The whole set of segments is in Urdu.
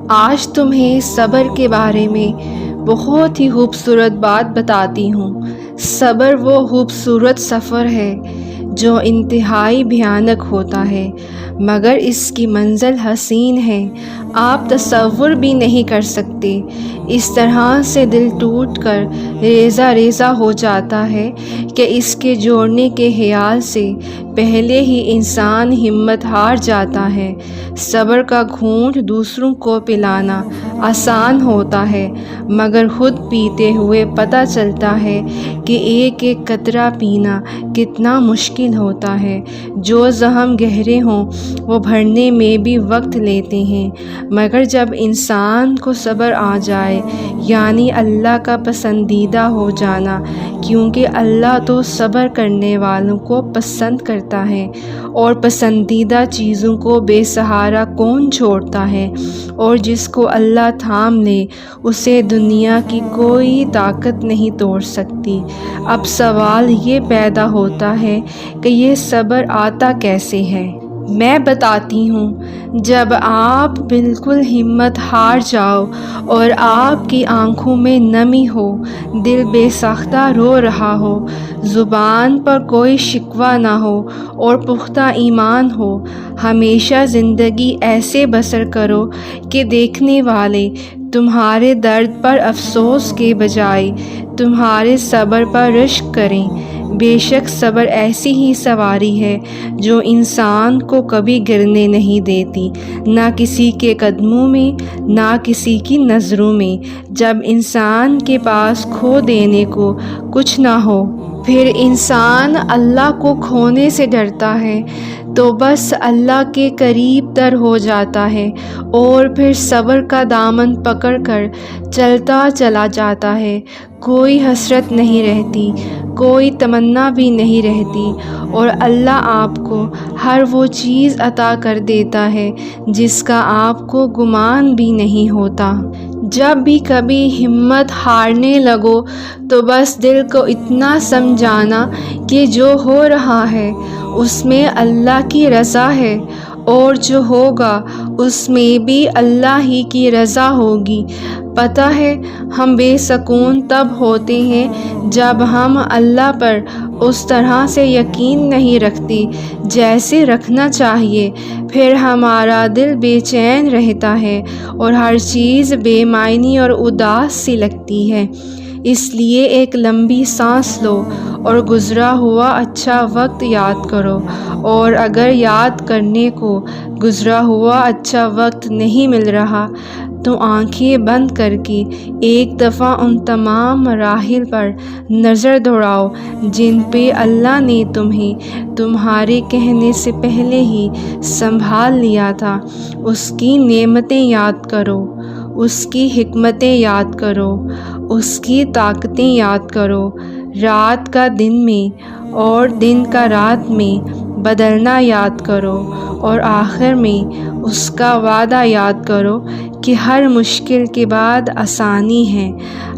آج تمہیں صبر کے بارے میں بہت ہی خوبصورت بات بتاتی ہوں۔ صبر وہ خوبصورت سفر ہے جو انتہائی بھیانک ہوتا ہے، مگر اس کی منزل حسین ہے، آپ تصور بھی نہیں کر سکتے۔ اس طرح سے دل ٹوٹ کر ریزہ ریزہ ہو جاتا ہے کہ اس کے جوڑنے کے خیال سے پہلے ہی انسان ہمت ہار جاتا ہے۔ صبر کا گھونٹ دوسروں کو پلانا آسان ہوتا ہے، مگر خود پیتے ہوئے پتہ چلتا ہے کہ ایک ایک قطرہ پینا کتنا مشکل ہوتا ہے۔ جو زخم گہرے ہوں وہ بھرنے میں بھی وقت لیتے ہیں، مگر جب انسان کو صبر آ جائے، یعنی اللہ کا پسندیدہ ہو جانا، کیونکہ اللہ تو صبر کرنے والوں کو پسند کرتا ہے، اور پسندیدہ چیزوں کو بے سہارا کون چھوڑتا ہے، اور جس کو اللہ تھام لے اسے دنیا کی کوئی طاقت نہیں توڑ سکتی۔ اب سوال یہ پیدا ہوتا ہے کہ یہ صبر آتا کیسے ہے؟ میں بتاتی ہوں۔ جب آپ بالکل ہمت ہار جاؤ اور آپ کی آنکھوں میں نمی ہو، دل بے ساختہ رو رہا ہو، زبان پر کوئی شکوہ نہ ہو اور پختہ ایمان ہو، ہمیشہ زندگی ایسے بسر کرو کہ دیکھنے والے تمہارے درد پر افسوس کے بجائے تمہارے صبر پر رشک کریں۔ بے شک صبر ایسی ہی سواری ہے جو انسان کو کبھی گرنے نہیں دیتی، نہ کسی کے قدموں میں، نہ کسی کی نظروں میں۔ جب انسان کے پاس کھو دینے کو کچھ نہ ہو، پھر انسان اللہ کو کھونے سے ڈرتا ہے تو بس اللہ کے قریب تر ہو جاتا ہے، اور پھر صبر کا دامن پکڑ کر چلتا چلا جاتا ہے۔ کوئی حسرت نہیں رہتی، کوئی تمنا بھی نہیں رہتی، اور اللہ آپ کو ہر وہ چیز عطا کر دیتا ہے جس کا آپ کو گمان بھی نہیں ہوتا۔ جب بھی کبھی ہمت ہارنے لگو تو بس دل کو اتنا سمجھانا کہ جو ہو رہا ہے اس میں اللہ کی رضا ہے، اور جو ہوگا اس میں بھی اللہ ہی کی رضا ہوگی۔ پتہ ہے ہم بے سکون تب ہوتے ہیں جب ہم اللہ پر اس طرح سے یقین نہیں رکھتے جیسے رکھنا چاہیے، پھر ہمارا دل بے چین رہتا ہے اور ہر چیز بے معنی اور اداس سی لگتی ہے۔ اس لیے ایک لمبی سانس لو اور گزرا ہوا اچھا وقت یاد کرو، اور اگر یاد کرنے کو گزرا ہوا اچھا وقت نہیں مل رہا تو آنکھیں بند کر کے ایک دفعہ ان تمام مراحل پر نظر دوڑاؤ جن پہ اللہ نے تمہیں تمہارے کہنے سے پہلے ہی سنبھال لیا تھا۔ اس کی نعمتیں یاد کرو، اس کی حکمتیں یاد کرو، اس کی طاقتیں یاد کرو۔ رات کا دن میں اور دن کا رات میں بدلنا یاد کرو، اور آخر میں اس کا وعدہ یاد کرو کہ ہر مشکل کے بعد آسانی ہے،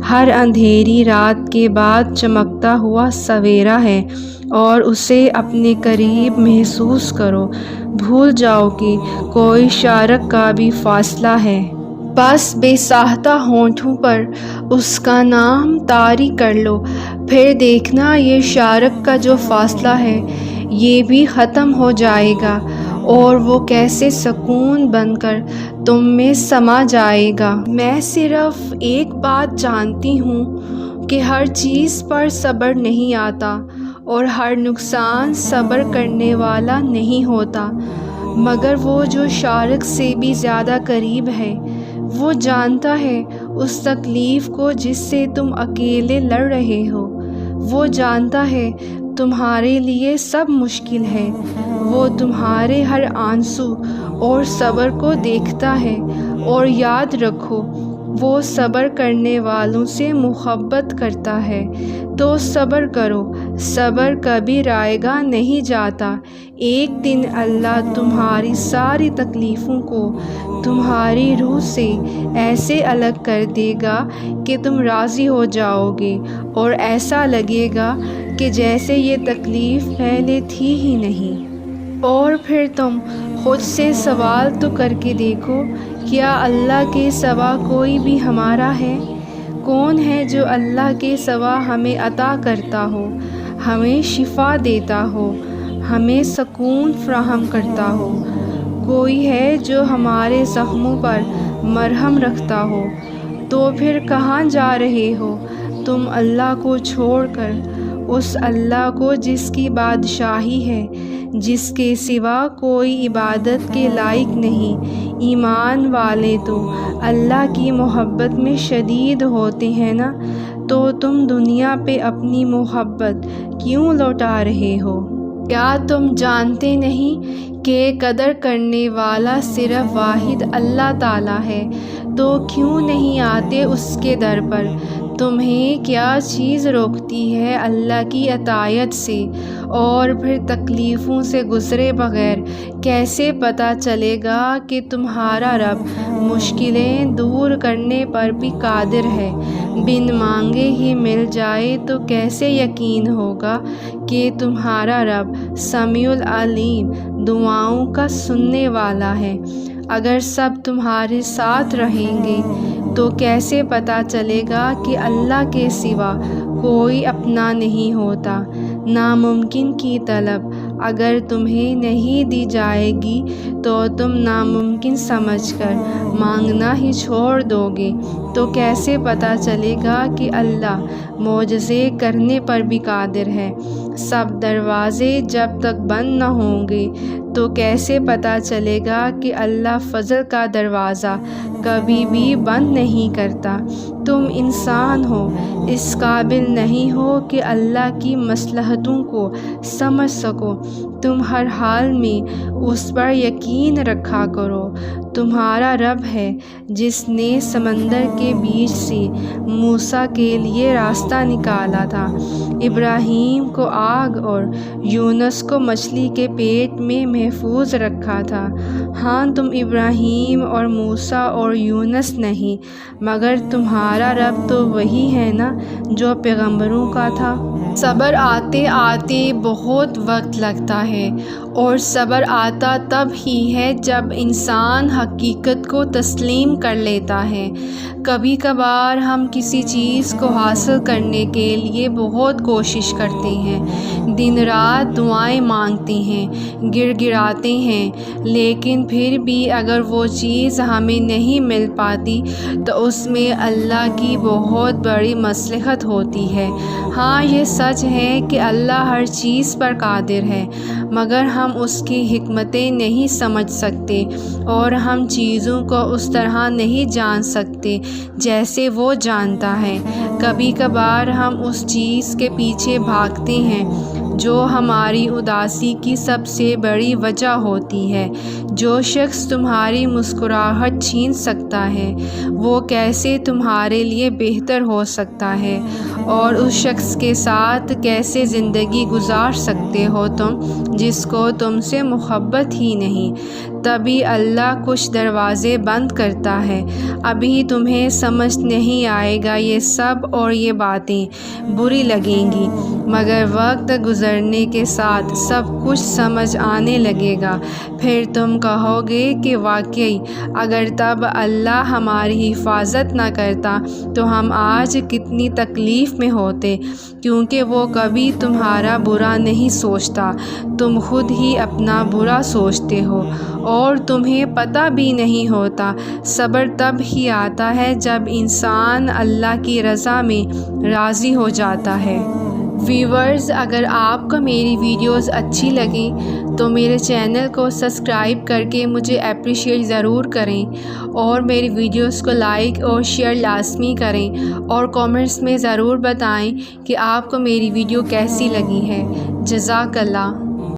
ہر اندھیری رات کے بعد چمکتا ہوا سویرا ہے، اور اسے اپنے قریب محسوس کرو۔ بھول جاؤ کہ کوئی شارک کا بھی فاصلہ ہے، بس بے ساختہ ہونٹوں پر اس کا نام طاری کر لو، پھر دیکھنا یہ شارک کا جو فاصلہ ہے یہ بھی ختم ہو جائے گا، اور وہ کیسے سکون بن کر تم میں سما جائے گا۔ میں صرف ایک بات جانتی ہوں کہ ہر چیز پر صبر نہیں آتا، اور ہر نقصان صبر کرنے والا نہیں ہوتا، مگر وہ جو شارک سے بھی زیادہ قریب ہے، وہ جانتا ہے اس تکلیف کو جس سے تم اکیلے لڑ رہے ہو، وہ جانتا ہے تمہارے لیے سب مشکل ہے، وہ تمہارے ہر آنسو اور صبر کو دیکھتا ہے، اور یاد رکھو وہ صبر کرنے والوں سے محبت کرتا ہے۔ تو صبر کرو، صبر کبھی رائگاں نہیں جاتا، ایک دن اللہ تمہاری ساری تکلیفوں کو تمہاری روح سے ایسے الگ کر دے گا کہ تم راضی ہو جاؤ گے، اور ایسا لگے گا کہ جیسے یہ تکلیف پہلے تھی ہی نہیں، اور پھر تم خود سے سوال تو کر کے دیکھو، کیا اللہ کے سوا کوئی بھی ہمارا ہے؟ کون ہے جو اللہ کے سوا ہمیں عطا کرتا ہو، ہمیں شفا دیتا ہو، ہمیں سکون فراہم کرتا ہو؟ کوئی ہے جو ہمارے زخموں پر مرہم رکھتا ہو؟ تو پھر کہاں جا رہے ہو تم اللہ کو چھوڑ کر، اس اللہ کو جس کی بادشاہی ہے، جس کے سوا کوئی عبادت کے لائق نہیں؟ ایمان والے تو اللہ کی محبت میں شدید ہوتے ہیں نا، تو تم دنیا پہ اپنی محبت کیوں لوٹا رہے ہو؟ کیا تم جانتے نہیں کہ قدر کرنے والا صرف واحد اللہ تعالیٰ ہے؟ تو کیوں نہیں آتے اس کے در پر؟ تمہیں کیا چیز روکتی ہے اللہ کی اطاعت سے؟ اور پھر تکلیفوں سے گزرے بغیر کیسے پتہ چلے گا کہ تمہارا رب مشکلیں دور کرنے پر بھی قادر ہے؟ بن مانگے ہی مل جائے تو کیسے یقین ہوگا کہ تمہارا رب سمیع العلیم، دعاؤں کا سننے والا ہے؟ اگر سب تمہارے ساتھ رہیں گے تو کیسے پتہ چلے گا کہ اللہ کے سوا کوئی اپنا نہیں ہوتا؟ ناممکن کی طلب اگر تمہیں نہیں دی جائے گی تو تم ناممکن سمجھ کر مانگنا ہی چھوڑ دو گے، تو کیسے پتہ چلے گا کہ اللہ معجزے کرنے پر بھی قادر ہے؟ سب دروازے جب تک بند نہ ہوں گے تو کیسے پتہ چلے گا کہ اللہ فضل کا دروازہ کبھی بھی بند نہیں کرتا؟ تم انسان ہو، اس قابل نہیں ہو کہ اللہ کی مصلحتوں کو سمجھ سکو۔ تم ہر حال میں اس پر یقین رکھا کرو۔ تمہارا رب ہے جس نے سمندر کے بیچ سے موسیٰ کے لیے راستہ نکالا تھا، ابراہیم کو آگ اور یونس کو مچھلی کے پیٹ میں محفوظ رکھا تھا۔ ہاں، تم ابراہیم اور موسیٰ اور یونس نہیں، مگر تمہارا رب تو وہی ہے نا جو پیغمبروں کا تھا۔ صبر آتے آتے بہت وقت لگتا ہے، اور صبر آتا تب ہی ہے جب انسان حقیقت کو تسلیم کر لیتا ہے۔ کبھی کبھار ہم کسی چیز کو حاصل کرنے کے لیے بہت کوشش کرتے ہیں، دن رات دعائیں مانگتے ہیں، گر گراتے ہیں، لیکن پھر بھی اگر وہ چیز ہمیں نہیں مل پاتی تو اس میں اللہ کی بہت بڑی مصلحت ہوتی ہے۔ ہاں، یہ سچ ہے کہ اللہ ہر چیز پر قادر ہے، مگر ہم اس کی حکمتیں نہیں سمجھ سکتے، اور ہم چیزوں کو اس طرح نہیں جان سکتے جیسے وہ جانتا ہے۔ کبھی کبھار ہم اس چیز کے پیچھے بھاگتے ہیں جو ہماری اداسی کی سب سے بڑی وجہ ہوتی ہے۔ جو شخص تمہاری مسکراہٹ چھین سکتا ہے، وہ کیسے تمہارے لیے بہتر ہو سکتا ہے؟ اور اس شخص کے ساتھ کیسے زندگی گزار سکتے ہو تم جس کو تم سے محبت ہی نہیں؟ تبھی اللہ کچھ دروازے بند کرتا ہے۔ ابھی تمہیں سمجھ نہیں آئے گا یہ سب، اور یہ باتیں بری لگیں گی، مگر وقت گزرنے کے ساتھ سب کچھ سمجھ آنے لگے گا۔ پھر تم کہو گے کہ واقعی اگر تب اللہ ہماری حفاظت نہ کرتا تو ہم آج کتنی تکلیف میں ہوتے، کیونکہ وہ کبھی تمہارا برا نہیں سوچتا، تم خود ہی اپنا برا سوچتے ہو، اور تمہیں پتہ بھی نہیں ہوتا۔ صبر تب ہی آتا ہے جب انسان اللہ کی رضا میں راضی ہو جاتا ہے۔ ویورز، اگر آپ کو میری ویڈیوز اچھی لگیں تو میرے چینل کو سبسکرائب کر کے مجھے اپریشیٹ ضرور کریں، اور میری ویڈیوز کو لائک اور شیئر لازمی کریں، اور کامنٹس میں ضرور بتائیں کہ آپ کو میری ویڈیو کیسی لگی ہے۔ جزاک اللہ۔